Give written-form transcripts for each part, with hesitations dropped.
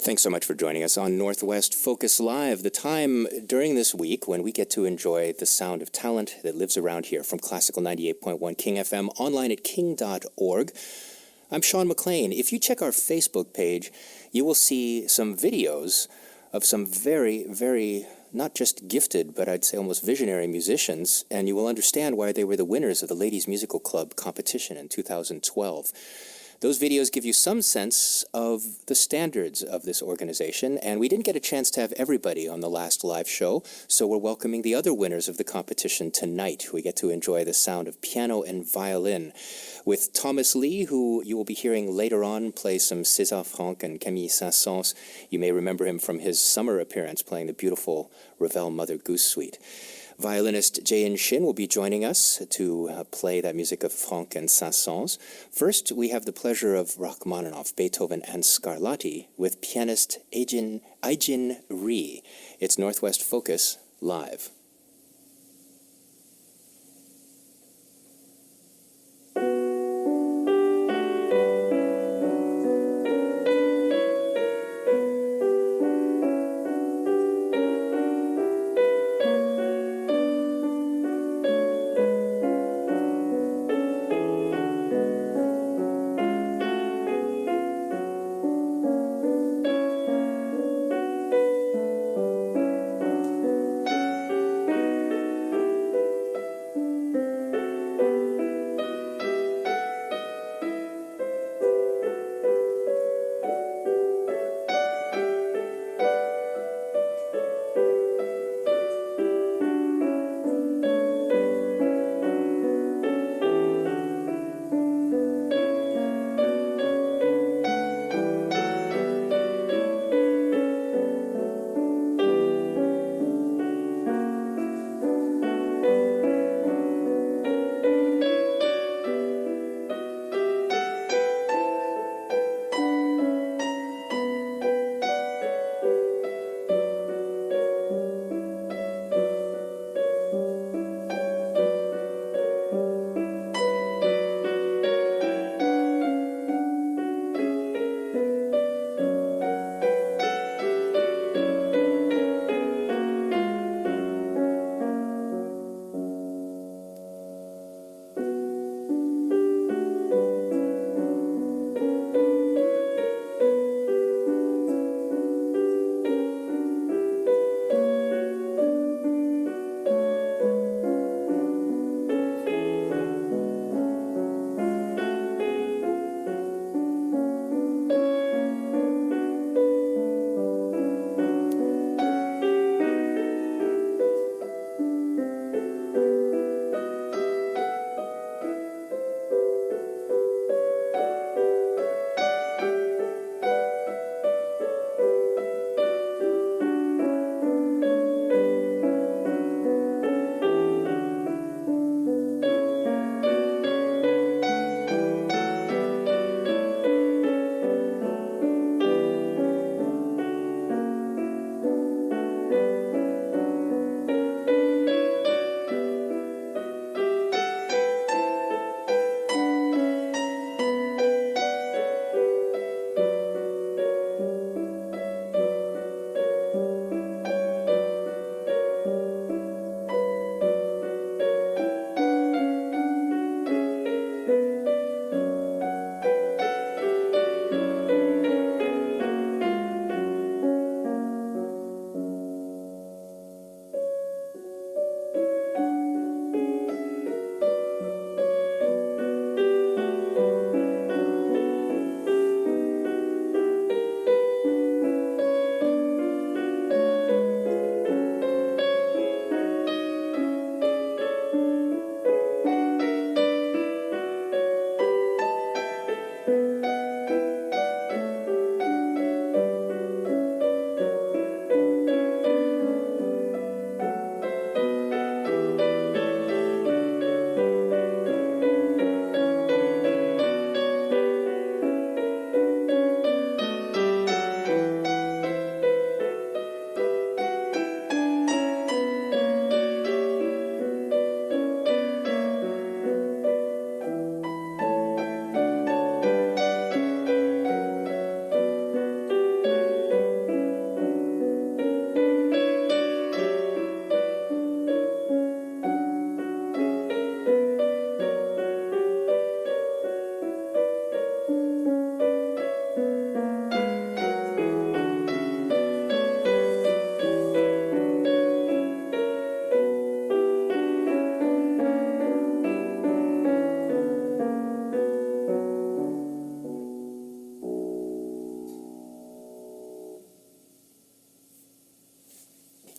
Thanks so much for joining us on Northwest Focus Live, the time during this week when we get to enjoy the sound of talent that lives around here from Classical 98.1 King FM, online at king.org. I'm Sean McLean. If you check our Facebook page, you will see some videos of some very, very, not just gifted, but I'd say almost visionary musicians, and you will understand why they were the winners of the Ladies Musical Club competition in 2012. Those videos give you some sense of the standards of this organization, and we didn't get a chance to have everybody on the last live show, so we're welcoming the other winners of the competition tonight. We get to enjoy the sound of piano and violin with Thomas Lee, who you will be hearing later on play some César Franck and Camille Saint-Saëns. You may remember him from his summer appearance playing the beautiful Ravel Mother Goose Suite. Violinist Iejin Rhee will be joining us to play that music of Franck and Saint-Saëns. First, we have the pleasure of Rachmaninoff, Beethoven, and Scarlatti with pianist Iejin Rhee. It's Northwest Focus Live.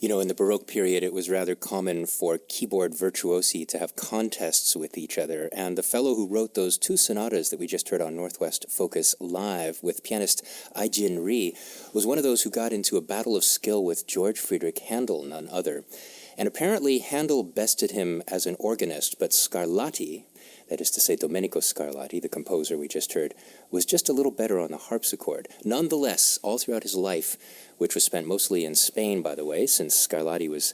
You know, in the Baroque period, it was rather common for keyboard virtuosi to have contests with each other, and the fellow who wrote those two sonatas that we just heard on Northwest Focus Live with pianist Iejin Rhee was one of those who got into a battle of skill with George Friedrich Handel, none other. And apparently Handel bested him as an organist, but Scarlatti, that is to say Domenico Scarlatti, the composer we just heard, was just a little better on the harpsichord. Nonetheless, all throughout his life, which was spent mostly in Spain, by the way, since Scarlatti was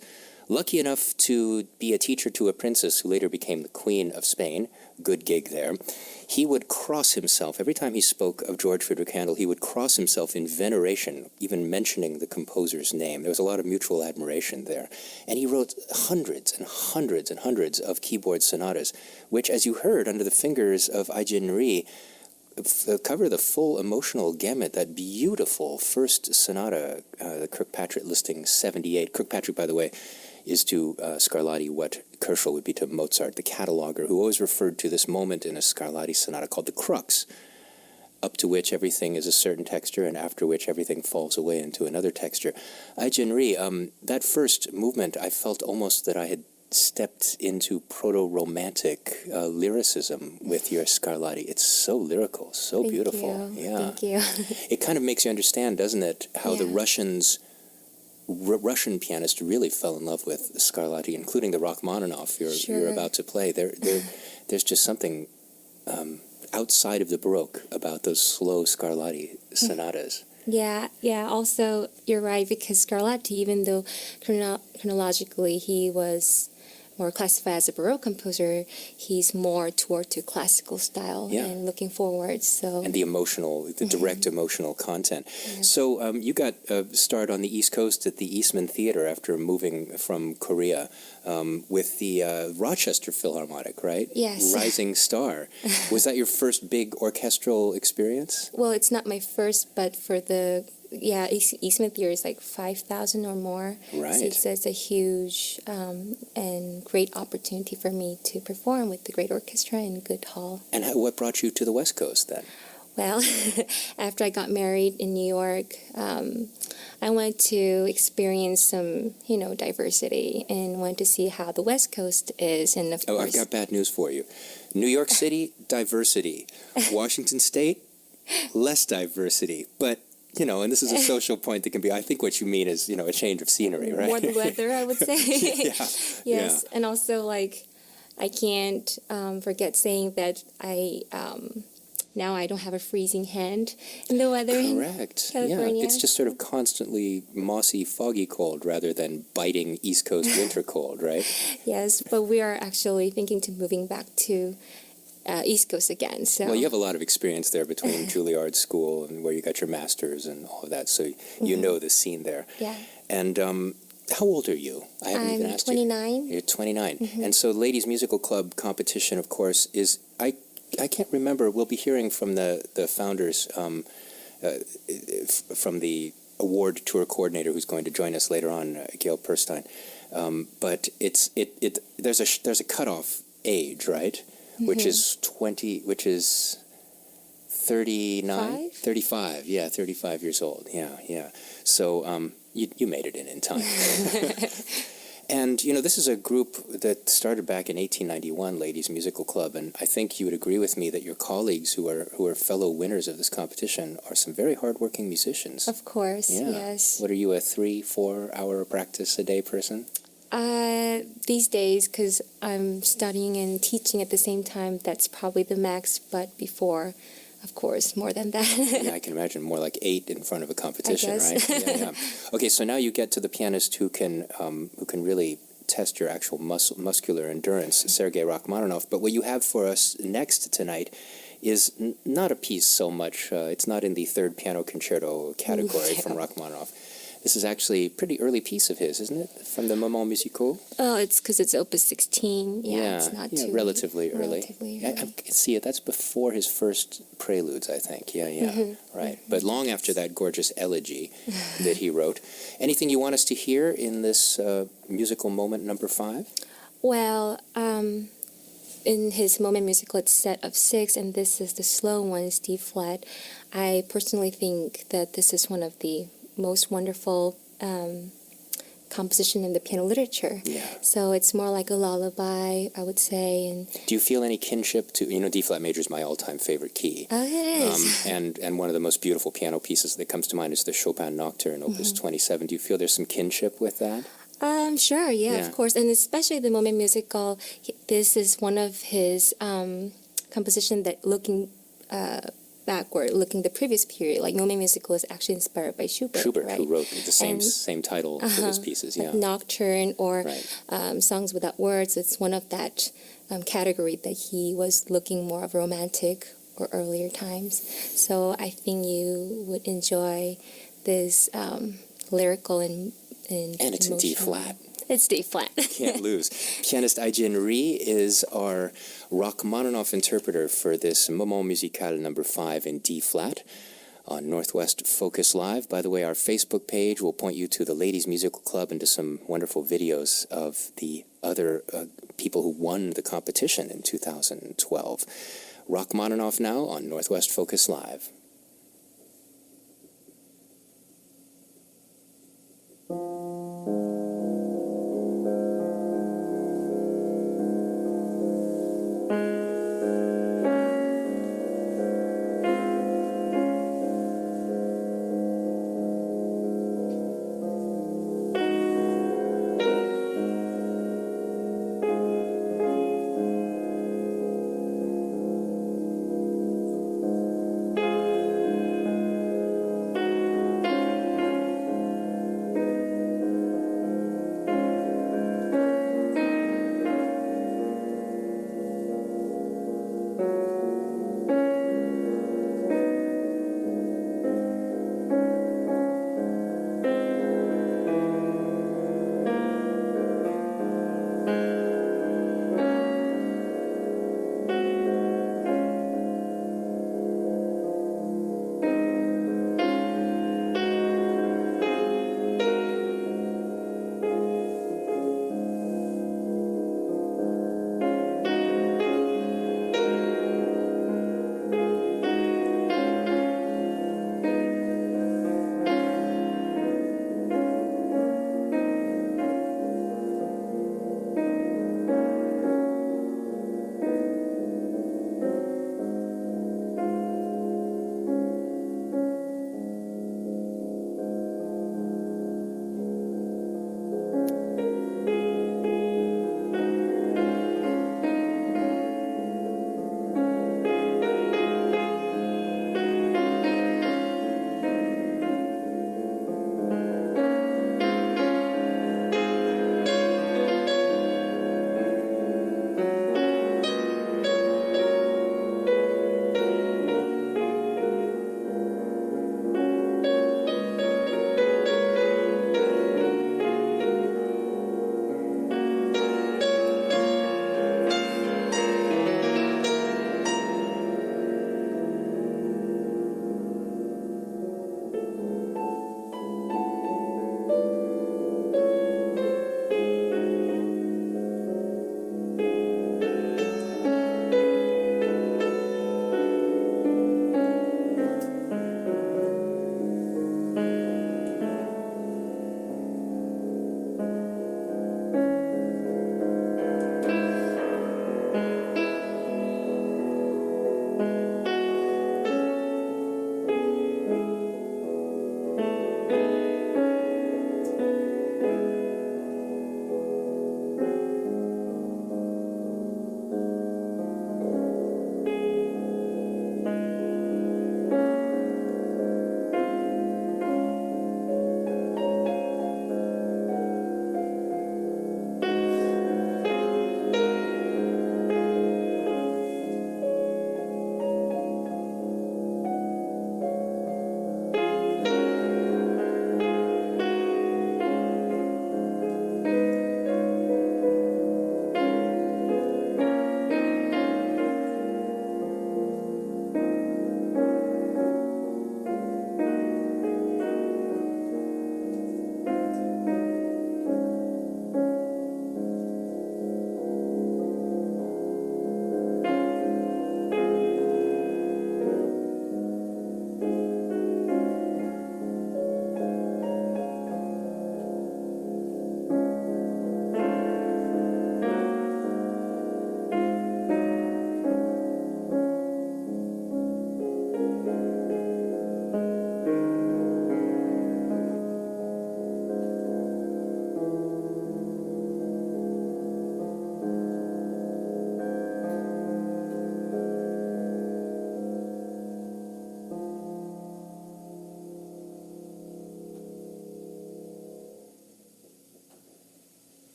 lucky enough to be a teacher to a princess who later became the Queen of Spain, good gig there, he would cross himself. Every time he spoke of George Friedrich Handel, he would cross himself in veneration, even mentioning the composer's name. There was a lot of mutual admiration there. And he wrote hundreds and hundreds and hundreds of keyboard sonatas, which, as you heard under the fingers of Iejin Rhee, cover the full emotional gamut. That beautiful first sonata, the Kirkpatrick listing 78. Kirkpatrick, by the way, is to Scarlatti what Koelschel would be to Mozart, the cataloger, who always referred to this moment in a Scarlatti sonata called the crux, up to which everything is a certain texture and after which everything falls away into another texture. Iejin Rhee, that first movement, I felt almost that I had stepped into proto-romantic lyricism with your Scarlatti. It's so lyrical, so Thank beautiful. You. Yeah. Thank you. It kind of makes you understand, doesn't it, how the Russian pianist really fell in love with Scarlatti, including the Rachmaninoff you're about to play. There's just something outside of the Baroque about those slow Scarlatti sonatas. Yeah. Also, you're right, because Scarlatti, even though chronologically he was more classified as a Baroque composer, he's more toward to classical style and looking forward. So and the direct emotional content. Yeah. So you got started on the East Coast at the Eastman Theater after moving from Korea with the Rochester Philharmonic, right? Yes. Rising Star. Was that your first big orchestral experience? Well, it's not my first, but for the Eastman Theater is like 5,000 or more. Right. So it's a huge and great opportunity for me to perform with the great orchestra in good hall. And what brought you to the West Coast then? Well, after I got married in New York, I wanted to experience some, diversity and wanted to see how the West Coast is. And of course, I've got bad news for you. New York City, diversity. Washington State, less diversity. But and this is a social point that can be, I think what you mean is, a change of scenery, right? More the weather, I would say. Yes. Yeah. And also, I can't forget saying that now I don't have a freezing hand in the weather Correct. in California. Yeah, it's just sort of constantly mossy, foggy cold rather than biting East Coast winter cold, right? Yes, but we are actually thinking to moving back to East Coast again. So. Well, you have a lot of experience there between Juilliard School and where you got your master's and all of that, so you know the scene there. Yeah. And how old are you? I haven't even asked 29. you. You're 29. And so Ladies Musical Club competition, of course, is, I can't remember, we'll be hearing from the founders, from the award tour coordinator who's going to join us later on, Gail Perstein. But there's a cutoff age, right? Which is 39, 35, 35 years old. Yeah. So you made it in time. And, this is a group that started back in 1891, Ladies Musical Club, and I think you would agree with me that your colleagues who are fellow winners of this competition are some very hardworking musicians. Of course, yeah. Yes. What are you, a 3-4 hour practice a day person? These days, because I'm studying and teaching at the same time, that's probably the max, but before, of course, more than that. Yeah, I can imagine more like 8 in front of a competition, right? Yeah. Okay, so now you get to the pianist who can really test your actual muscular endurance, Sergei Rachmaninoff. But what you have for us next tonight is not a piece so much. It's not in the third piano concerto category from Rachmaninoff. This is actually a pretty early piece of his, isn't it? From the Moments Musicaux? Oh, it's because it's Opus 16. It's not too relatively early. Relatively I can see it. That's before his first preludes, I think. Yeah. Right. But long after that gorgeous elegy that he wrote. Anything you want us to hear in this musical moment number 5? Well, in his moment musical, it's set of 6, and this is the slow one, it's D flat. I personally think that this is one of the most wonderful composition in the piano literature. Yeah. So it's more like a lullaby, I would say. And Do you feel any kinship to, D flat major is my all-time favorite key. oh, it is. And one of the most beautiful piano pieces that comes to mind is the Chopin Nocturne, Opus 27. Do you feel there's some kinship with that? Sure, yeah, Yeah. of course. And especially the Moment Musical, this is one of his composition that looking backward, looking the previous period, like Moment Musical is actually inspired by Schubert, right? Who wrote the And- same title for his pieces, yeah. Like Nocturne or Right. Songs Without Words. It's one of that category that he was looking more of romantic or earlier times. So I think you would enjoy this lyrical and And it's in D emotional. flat. It's D flat. Can't lose. Pianist Iejin Rhee is our Rachmaninoff interpreter for this Moment Musical number 5 in D flat on Northwest Focus Live. By the way, our Facebook page will point you to the Ladies Musical Club and to some wonderful videos of the other people who won the competition in 2012. Rachmaninoff now on Northwest Focus Live.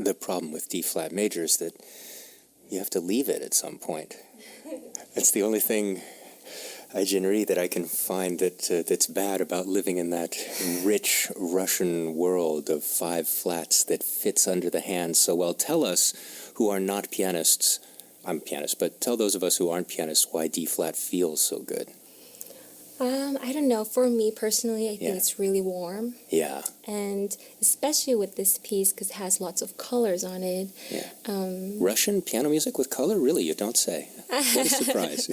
The problem with D-flat major is that you have to leave it at some point. That's the only thing, Iejin Rhee, that I can find that's bad about living in that rich Russian world of five flats that fits under the hand so well. Tell us, who are not pianists, I'm a pianist, but tell those of us who aren't pianists why D-flat feels so good. I don't know. For me personally, I think it's really warm. Yeah. And especially with this piece, because it has lots of colors on it. Yeah. Russian piano music with color? Really? You don't say. What a surprise.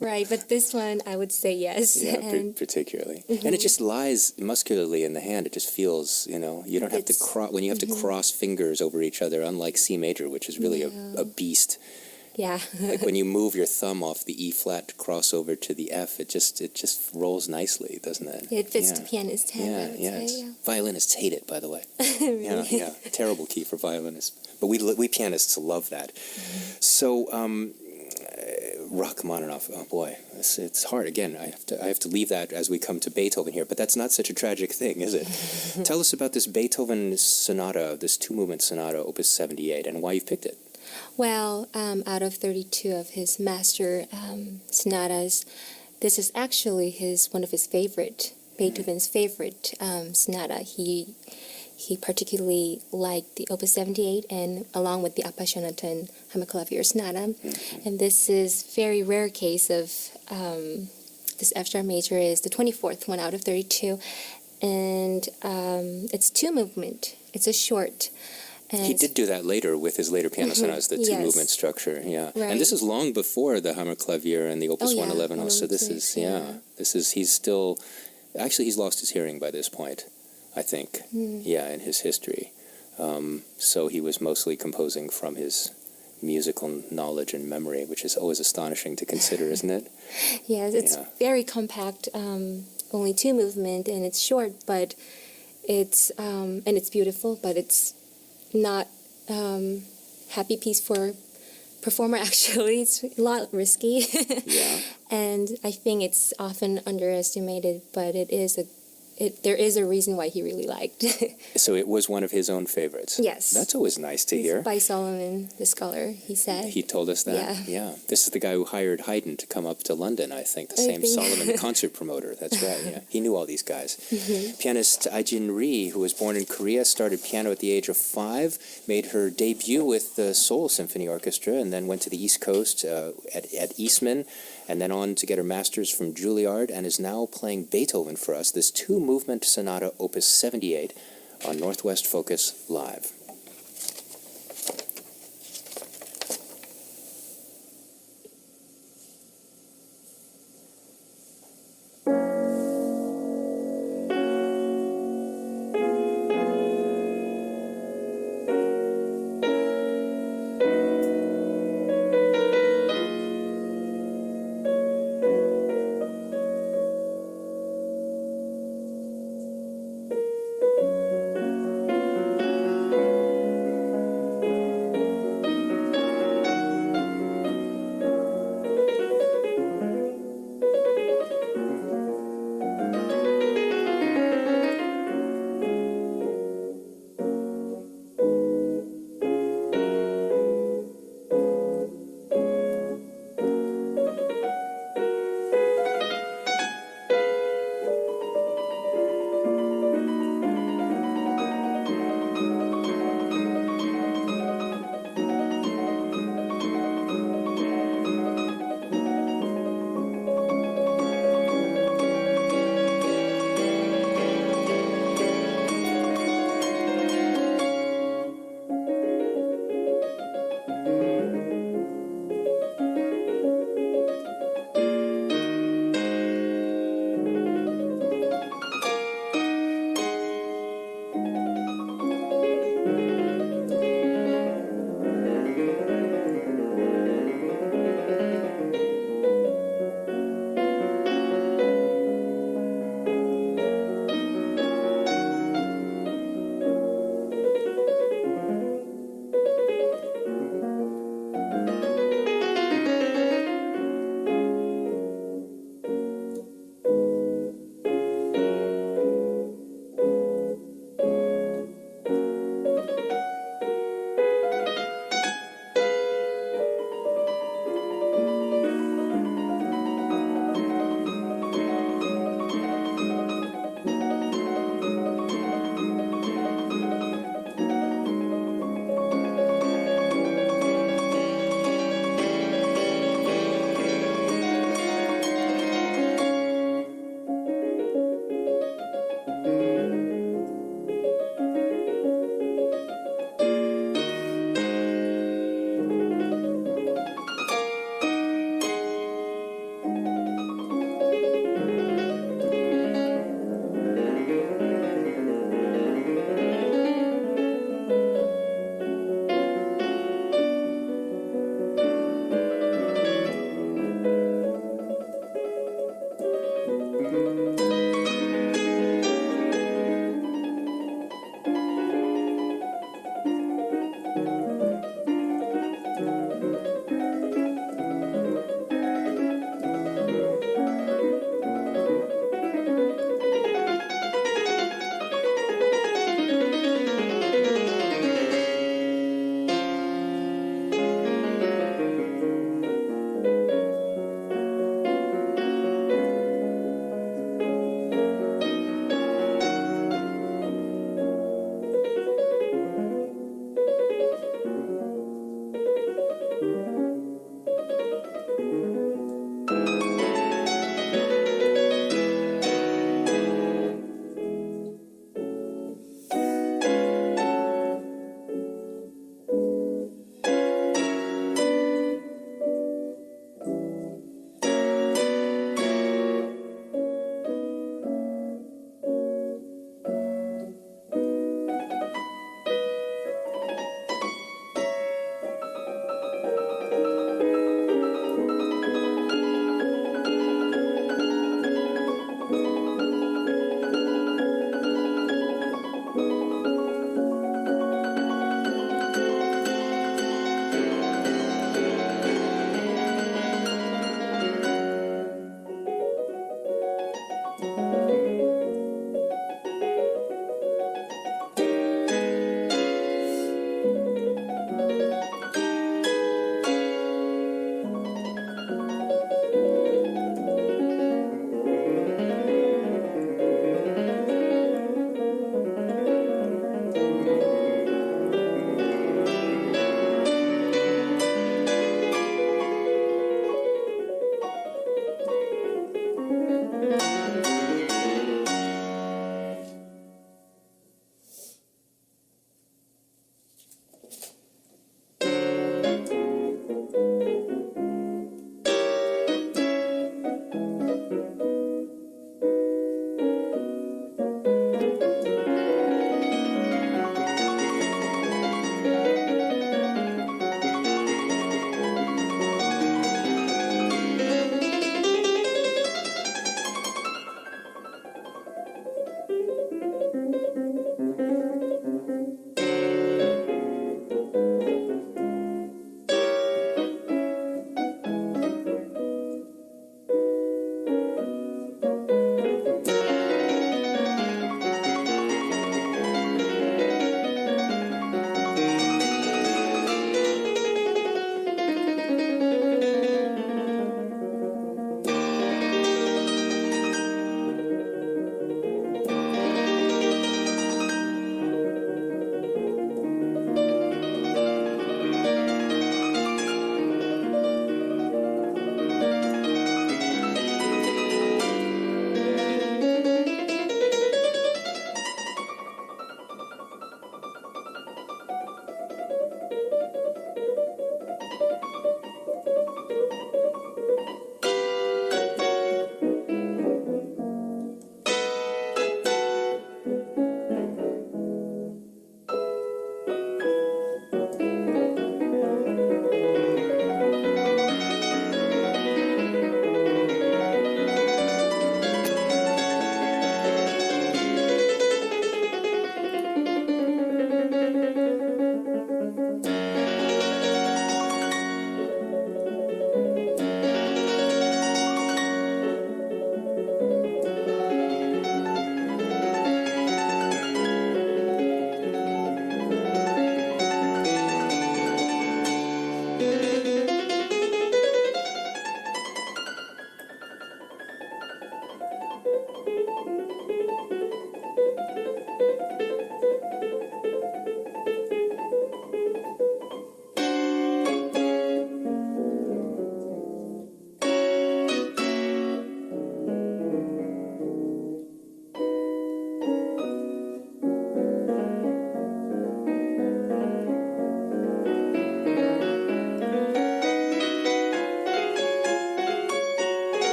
Right, but this one, I would say yes. Yeah, particularly. And it just lies muscularly in the hand. It just feels, you don't have to when you have to cross fingers over each other, unlike C major, which is really a beast. Yeah. Like when you move your thumb off the E flat to cross over to the F, it just rolls nicely, doesn't it? It fits the pianist's hand. Yeah. Violinists hate it, by the way. Really? Yeah. Terrible key for violinists. But we pianists love that. So, Rachmaninoff. Oh boy, it's hard. Again, I have to leave that as we come to Beethoven here. But that's not such a tragic thing, is it? Tell us about this Beethoven sonata, this two-movement sonata, Opus 78, and why you've picked it. Well, out of 32 of his master sonatas, this is actually one of his favorite, Beethoven's favorite sonata. He particularly liked the Opus 78 and along with the Appassionata Hammerklavier Sonata. And this is very rare case of this F sharp major is the 24th one out of 32. And it's two movement. It's a short. He did do that later with his later piano sonatas, the two-movement structure, Right. And this is long before the Hammerklavier and the Opus 111. So this is, he's still, actually he's lost his hearing by this point, I think, in his history. So he was mostly composing from his musical knowledge and memory, which is always astonishing to consider, isn't it? Yes, it's very compact, only two movement, and it's short, but it's, and it's beautiful, but it's not happy piece for performer. Actually, it's a lot risky. And I think it's often underestimated, but there is a reason why he really liked. So it was one of his own favorites. Yes. That's always nice to hear. By Solomon, the scholar, he said. He told us that? Yeah. This is the guy who hired Haydn to come up to London, I think. The same Solomon concert promoter. That's right, yeah. He knew all these guys. Pianist Iejin Rhee, who was born in Korea, started piano at the age of 5, made her debut with the Seoul Symphony Orchestra, and then went to the East Coast at Eastman, and then on to get her master's from Juilliard, and is now playing Beethoven for us, this two-movement sonata, Opus 78, on Northwest Focus Live.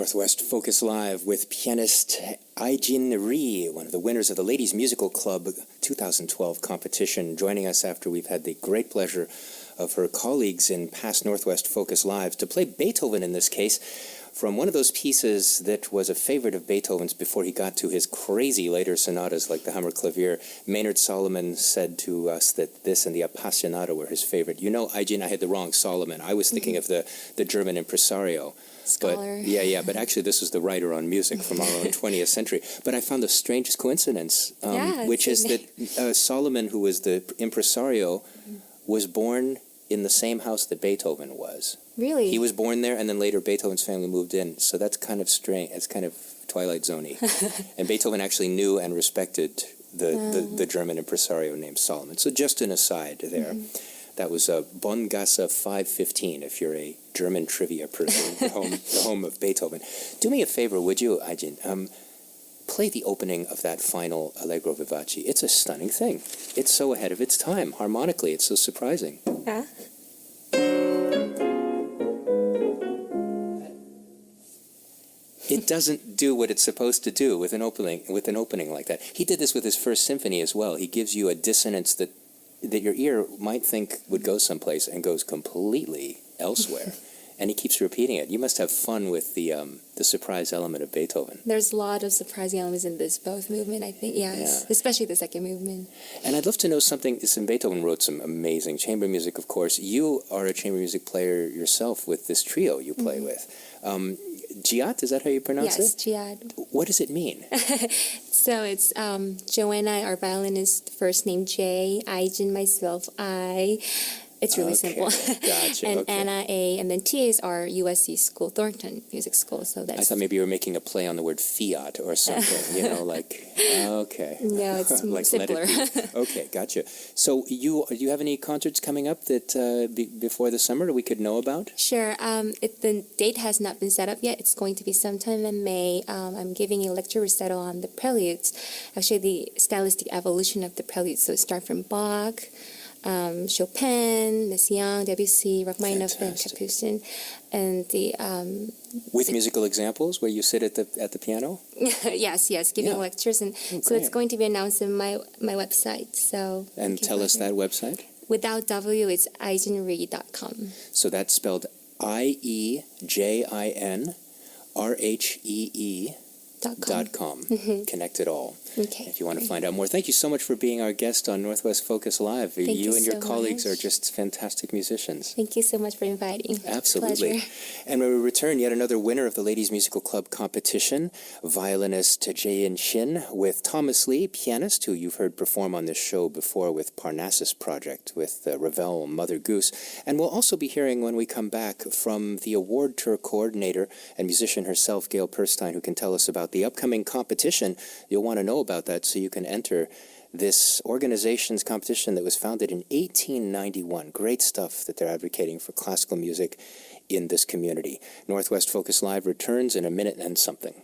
Northwest Focus Live with pianist Iejin Rhee, one of the winners of the Ladies Musical Club 2012 competition, joining us after we've had the great pleasure of her colleagues in past Northwest Focus Lives to play Beethoven in this case, from one of those pieces that was a favorite of Beethoven's before he got to his crazy later sonatas like the Hammerklavier. Maynard Solomon said to us that this and the Appassionata were his favorite. You know, Iejin, I had the wrong Solomon. I was thinking of the German impresario. Scholar. But, but actually this was the writer on music from our own 20th century. But I found the strangest coincidence, which is that Solomon, who was the impresario, was born in the same house that Beethoven was. Really? He was born there, and then later Beethoven's family moved in. So that's kind of strange. It's kind of Twilight Zone-y. And Beethoven actually knew and respected the German impresario named Solomon. So just an aside there. That was Bongasse 515, if you're a German trivia person, the home of Beethoven. Do me a favor, would you, Iejin? Play the opening of that final Allegro Vivace. It's a stunning thing. It's so ahead of its time. Harmonically, it's so surprising. Yeah. It doesn't do what it's supposed to do with an opening like that. He did this with his first symphony as well. He gives you a dissonance that your ear might think would go someplace and goes completely elsewhere. And he keeps repeating it. You must have fun with the surprise element of Beethoven. There's a lot of surprising elements in this both movement, I think. Yes, especially the second movement. And I'd love to know something. Beethoven wrote some amazing chamber music, of course. You are a chamber music player yourself with this trio you play with. Giat, is that how you pronounce it? Yes, Giat. What does it mean? So it's Joanna, our violinist, first name J, Iejin, myself, I. It's really simple. Gotcha. And Anna, A, and then TA is our USC school, Thornton Music School. So that's. I thought maybe you were making a play on the word fiat or something, okay. No, it's like simpler. Okay, gotcha. So do you have any concerts coming up that before the summer that we could know about? Sure. The date has not been set up yet. It's going to be sometime in May. I'm giving a lecture recital on the preludes, actually the stylistic evolution of the preludes. So start from Bach, Chopin, Messiaen, Debussy, Rachmaninoff, and Capucin, and the with musical examples where you sit at the piano. yes, giving lectures, and so it's going to be announced on my website. So tell us that website. Without W, it's iejinrhee.com. So that's spelled IEJINRHEE.com. Connect it all. Okay. If you want to find out more. Thank you so much for being our guest on Northwest Focus Live. Thank you and your so colleagues much. are just fantastic musicians. Thank you so much for inviting. Absolutely. Pleasure. And when we return, yet another winner of the Ladies Musical Club competition, violinist Iejin Rhee with Thomas Lee, pianist, who you've heard perform on this show before with Parnassus Project, with Ravel, Mother Goose. And we'll also be hearing when we come back from the award tour coordinator and musician herself, Gail Perstein, who can tell us about the upcoming competition. You'll want to know about that so you can enter this organization's competition that was founded in 1891. Great stuff that they're advocating for classical music in this community. Northwest Focus Live returns in a minute and something.